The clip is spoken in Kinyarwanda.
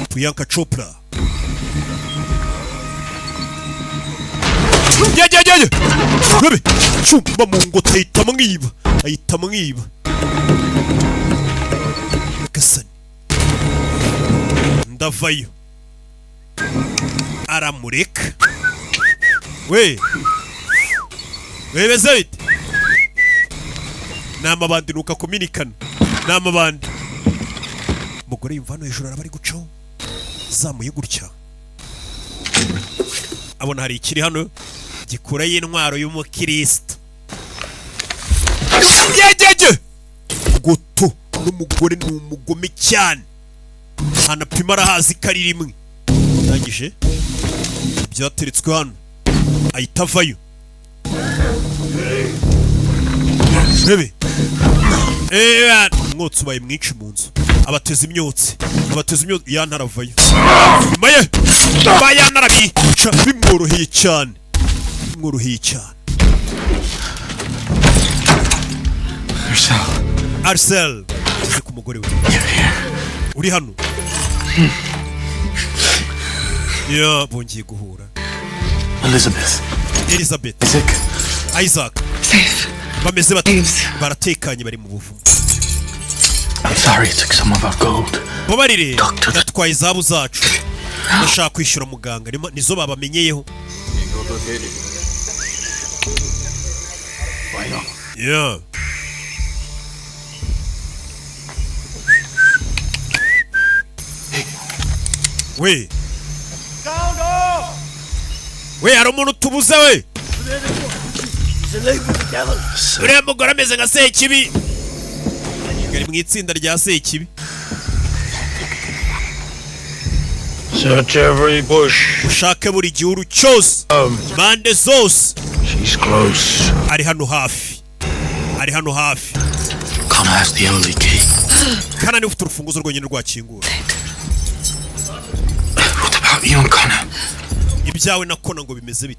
Priyanka Chopra. Rebe chumba mungo tahita mwiba Gasani ndavayo aramureka webeze bite namabandi nuka kominikana namabandi mugore yumvano hejuru arabari gucaho zamuye gutya abona hari ikiri hano gikura y'intwaro y'umukristo goto n'umugore n'umugome cyane hanapima arahazi kari rimwe ndangije byateretswe hano ayitavayo rebe mwotsi ubaye mwinshi mu nzu abateza imyotsi yantaravayo maye bayanarabica bimworoheye cyane Arcel uzi ku mugore we uri hano bongeye guhura Elizabeth Isaac bameze baratekanye bari mu buvumo babarire natwaye izabu zacu ndashaka kwishyura muganga nizo babamenyeyeho we hari umuntu tubuze we uriya mugore ameze nka Sekibi ari mu itsinda rya Sekibi search every bush ushake buri gihuru cyose impande zose she's close ari hano hafi Connor has the only key Kana ni ufite urufunguzo rwonyine rwakingura what about you and Connor ibyawe na Connor ngo bimeze bite